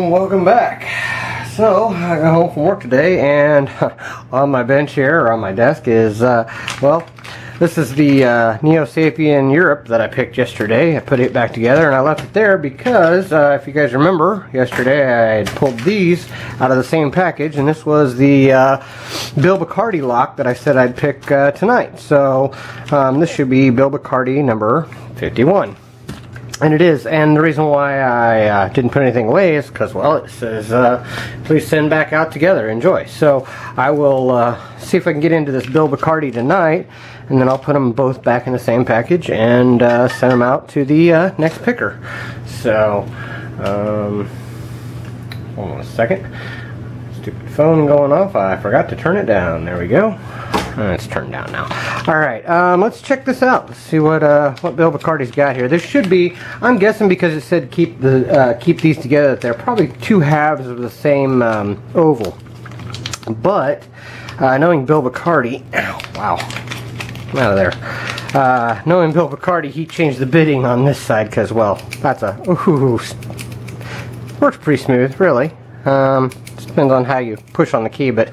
Welcome back. So I got home from work today, and on my bench here, or on my desk, is well, this is the Neo Sapien Europe that I picked yesterday. I put it back together and I left it there because if you guys remember, yesterday I had pulled these out of the same package, and this was the Bill Bacardi lock that I said I'd pick tonight. So this should be Bill Bacardi number 51. And it is, and the reason why I didn't put anything away is because, well, it says, please send back out together, enjoy. So I will see if I can get into this Bill Bacardi tonight, and then I'll put them both back in the same package and send them out to the next picker. So, hold on a second. Stupid phone going off. I forgot to turn it down. There we go. It's turned down now. Alright, let's check this out. Let's see what Bill Bacardi's got here. This should be, I'm guessing because it said keep these together, that they're probably two halves of the same oval. But, knowing Bill Bacardi, wow, I'm out of there. Knowing Bill Bacardi, he changed the bidding on this side because, well, that's a, ooh, works pretty smooth, really. Depends on how you push on the key, but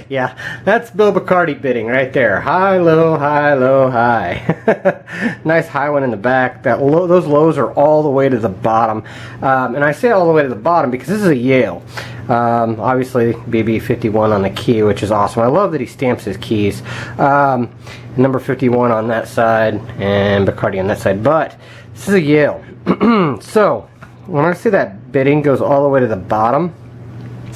yeah, that's Bill Bacardi bidding right there. High, low, high, low, high. Nice high one in the back. Those lows are all the way to the bottom. And I say all the way to the bottom because this is a Yale. Obviously, BB 51 on the key, which is awesome. I love that he stamps his keys. Number 51 on that side and Bacardi on that side. But this is a Yale. So, when I say that bidding goes all the way to the bottom,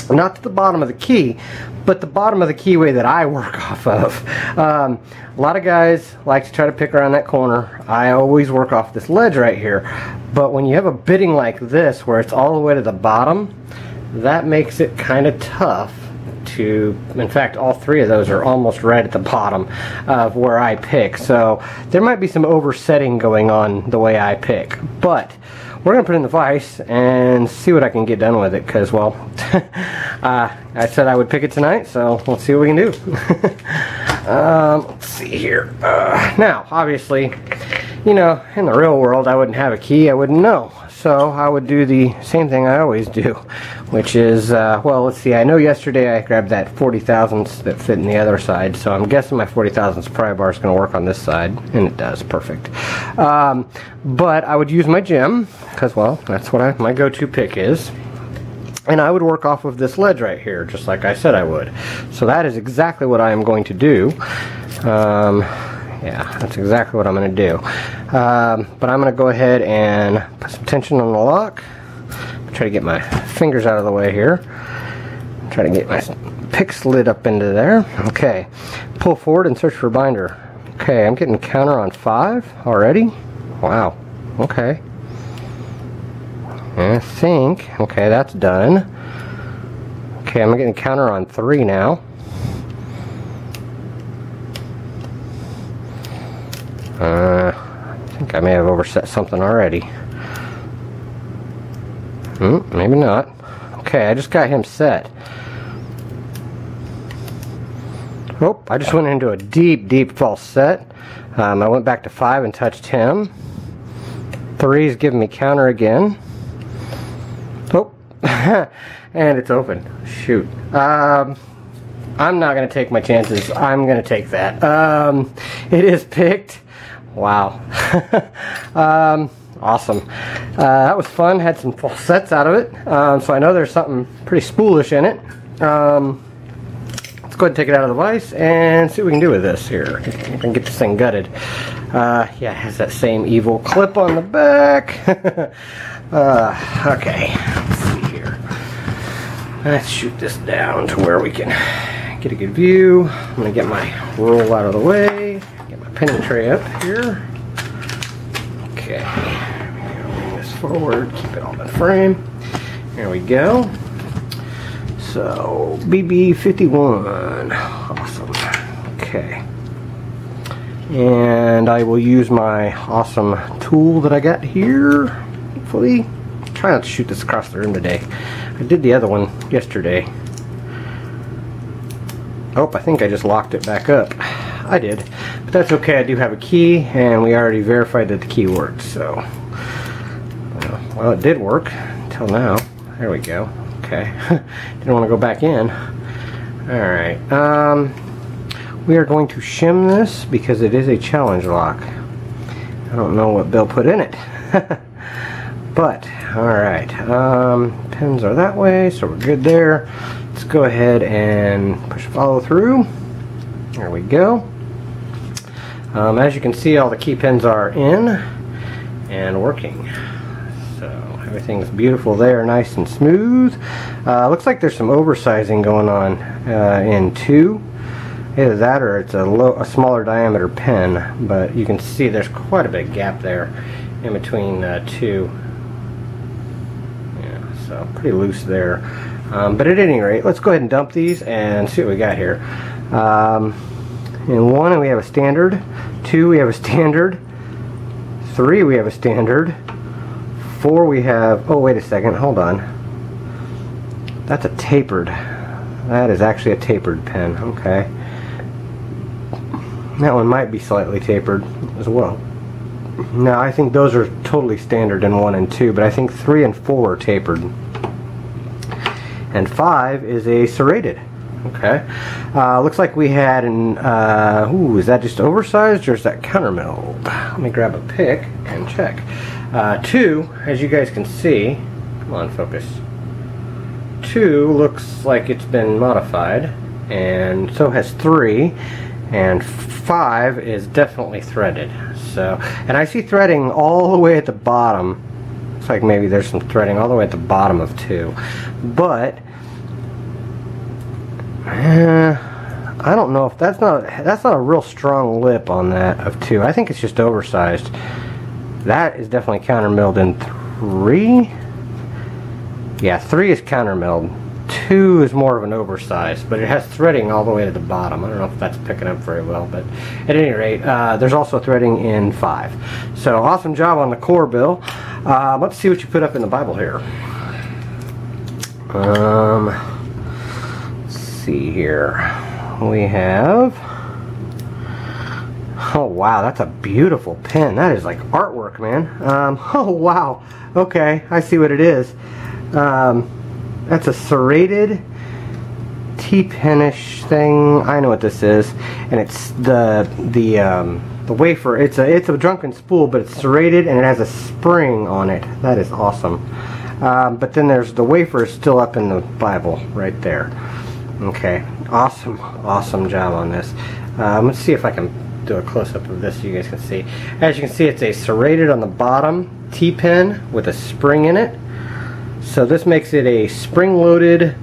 not to the bottom of the key, but the bottom of the keyway that I work off of. A lot of guys like to try to pick around that corner. I always work off this ledge right here. But when you have a bidding like this, where it's all the way to the bottom, that makes it kind of tough to, in fact, all three of those are almost right at the bottom of where I pick. So there might be some oversetting going on the way I pick. But we're going to put it in the vise and see what I can get done with it because, well, I said I would pick it tonight, so let's see what we can do. Let's see here. Now, obviously, you know, in the real world, I wouldn't have a key. I wouldn't know. So I would do the same thing I always do, which is, well, let's see. I know yesterday I grabbed that 40 thousandths that fit in the other side, so I'm guessing my 40 thousandths pry bar is going to work on this side, and it does. Perfect. But I would use my gem, because, well, that's what my go-to pick is. And I would work off of this ledge right here, just like I said I would. So that is exactly what I am going to do. Yeah, that's exactly what I'm going to do. But I'm going to go ahead and put some tension on the lock. Try to get my fingers out of the way here. Try to get my pick slid up into there. Okay. Pull forward and search for binder. Okay, I'm getting counter on 5 already. Wow. Okay. I think. Okay, that's done. Okay, I'm getting counter on 3 now. I think I may have overset something already. Maybe not. Okay, I just got him set. Oh, I just went into a deep, deep false set. I went back to 5 and touched him. 3 is giving me counter again. Oh, and it's open. Shoot. I'm not going to take my chances. I'm going to take that. It is picked. Wow. Awesome. That was fun. Had some false sets out of it. So I know there's something pretty spoolish in it. Let's go ahead and take it out of the vise and see what we can do with this here. We can get this thing gutted. Yeah, it has that same evil clip on the back. Okay. Let's see here. Let's shoot this down to where we can get a good view. I'm going to get my roll out of the way. Penny tray up here. Okay, bring this forward, keep it all in frame. There we go. So, BB 51. Awesome. Okay. And I will use my awesome tool that I got here. Hopefully. Try not to shoot this across the room today. I did the other one yesterday. Oh, I think I just locked it back up. I did, but that's okay. I do have a key, and we already verified that the key worked, so well, it did work until now. There we go. Okay. Didn't want to go back in. Alright. We are going to shim this because it is a challenge lock. I don't know what Bill put in it. But, alright. Pins are that way, so we're good there. Let's go ahead and push follow through. There we go. As you can see, all the key pins are in and working. So everything's beautiful there, nice and smooth. Looks like there's some oversizing going on in 2. Either that or it's a smaller diameter pen, but you can see there's quite a big gap there in between 2. Yeah, so pretty loose there. But at any rate, let's go ahead and dump these and see what we got here. In 1 we have a standard, 2 we have a standard, 3 we have a standard, 4 we have, oh wait a second, hold on. That's a tapered. That is actually a tapered pen, okay. That one might be slightly tapered as well. No, I think those are totally standard in 1 and 2, but I think 3 and 4 are tapered. And 5 is a serrated. Okay. Looks like we had an, is that just oversized or is that countermilled? Let me grab a pick and check. 2, as you guys can see, come on, focus. 2 looks like it's been modified, and so has 3, and 5 is definitely threaded. So, and I see threading all the way at the bottom. Looks like maybe there's some threading all the way at the bottom of 2, but I don't know if that's not a real strong lip on that of 2. I think it's just oversized. That is definitely countermilled in 3. Yeah, 3 is countermilled. 2 is more of an oversized, but it has threading all the way to the bottom. I don't know if that's picking up very well, but at any rate, there's also threading in 5. So awesome job on the core, Bill. Let's see what you put up in the Bible here. Let's see here. We have, oh wow, that's a beautiful pen. That is like artwork, man. Oh wow. Okay, I see what it is. That's a serrated T-penish thing. I know what this is, and it's the wafer. It's a drunken spool, but it's serrated and it has a spring on it. That is awesome. But then there's the wafer is still up in the Bible right there. Okay, awesome job on this. Let's see if I can do a close-up of this so you guys can see. As you can see, it's a serrated on the bottom T-pen with a spring in it. So this makes it a spring-loaded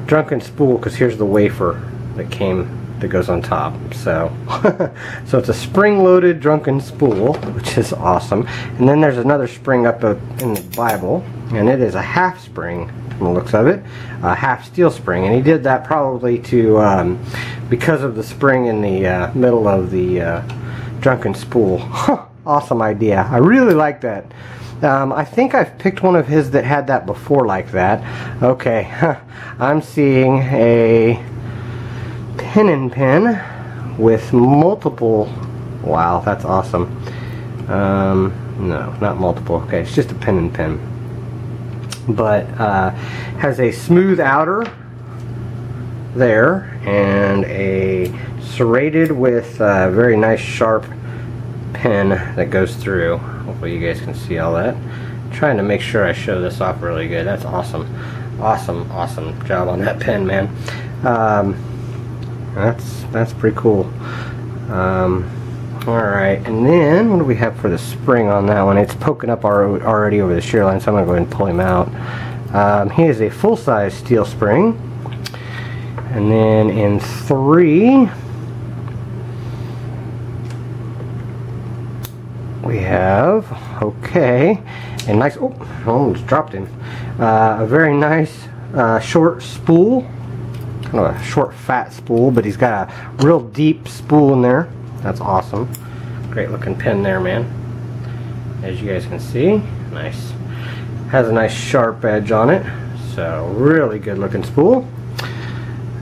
drunken spool, because here's the wafer that goes on top. So so it's a spring-loaded drunken spool, which is awesome. And then there's another spring up in the Bible, and it is a half spring from the looks of it, a half steel spring, and he did that probably to because of the spring in the middle of the drunken spool. Awesome idea. I really like that. I think I've picked one of his that had that before like that. Okay, I'm seeing a pin and pin with multiple, wow, that's awesome. No, not multiple. Okay, it's just a pin and pin. But has a smooth outer there and a serrated with a very nice sharp pin that goes through. Hopefully you guys can see all that. I'm trying to make sure I show this off really good. That's awesome. Awesome job on that pen, man. That's pretty cool. Alright, and then what do we have for the spring on that one? It's poking up already over the shear line, so I'm going to go ahead and pull him out. He is a full-size steel spring. And then in 3, we have, okay, a nice, oh, almost dropped him. A very nice short spool. Kind of a short fat spool, but he's got a real deep spool in there. That's awesome. Great looking pen there, man. As you guys can see, nice. Has a nice sharp edge on it. So really good looking spool.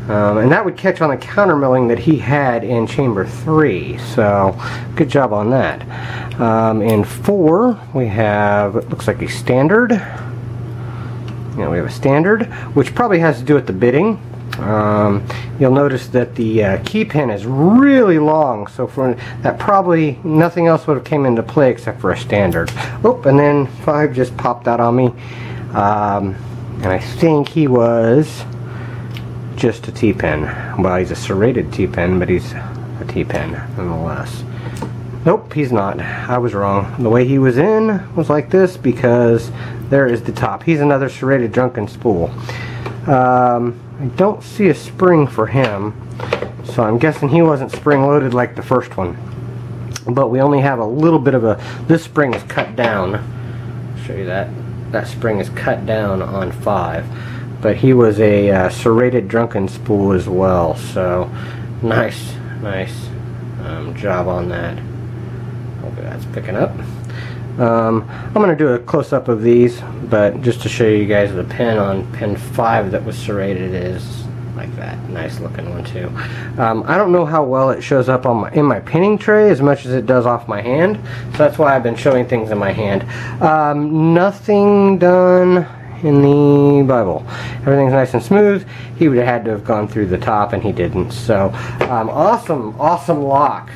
And that would catch on the counter milling that he had in chamber 3. So good job on that. In 4 we have, it looks like a standard. we have a standard, which probably has to do with the bitting. You'll notice that the key pin is really long, so for that probably nothing else would have came into play except for a standard. Oh, and then 5 just popped out on me, and I think he was just a T-pin. Well, he's a serrated T-pin, but he's a T-pin nonetheless. Nope, he's not. I was wrong. The way he was in was like this because there is the top. He's another serrated drunken spool. I don't see a spring for him, so I'm guessing he wasn't spring loaded like the first one. But we only have a little bit of a, this spring is cut down. I'll show you that. That spring is cut down on 5. But he was a serrated drunken spool as well, so nice job on that. Hopefully that's picking up. I'm going to do a close-up of these, but just to show you guys the pin on pin 5 that was serrated is like that. Nice looking one too. I don't know how well it shows up on in my pinning tray as much as it does off my hand, so that's why I've been showing things in my hand. Nothing done in the Bible. Everything's nice and smooth. He would have had to have gone through the top, and he didn't. So awesome lock.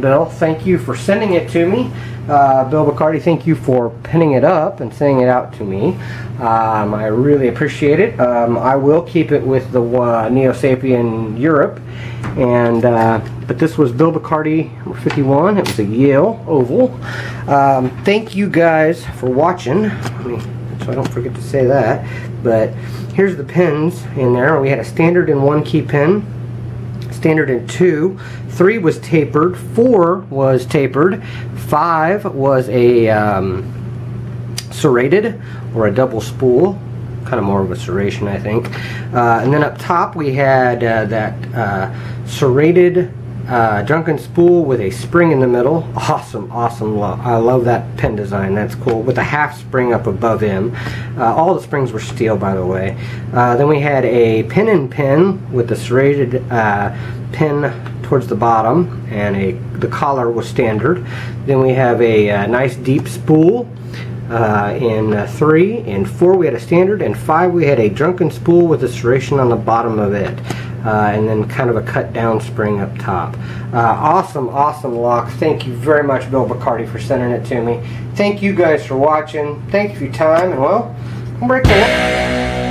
Bill, thank you for sending it to me. Bill Bacardi, thank you for pinning it up and sending it out to me. I really appreciate it. I will keep it with the Neo Sapien Europe, and but this was Bill Bacardi number 51. It was a Yale oval. Thank you guys for watching. So I don't forget to say that, but here's the pins in there. We had a standard and 1 key pin, standard and 2, 3 was tapered, 4 was tapered, 5 was a serrated or a double spool, kind of more of a serration I think, and then up top we had that serrated drunken spool with a spring in the middle. Awesome I love that pin design. That's cool, with a half spring up above him. All the springs were steel, by the way. Then we had a pin and pin with the serrated pin towards the bottom, and the collar was standard. Then we have a nice deep spool in 3. In 4 we had a standard, and 5 we had a drunken spool with a serration on the bottom of it. And then kind of a cut down spring up top. Awesome lock. Thank you very much, Bill Bacardi, for sending it to me. Thank you guys for watching. Thank you for your time, and well, I'm breaking it.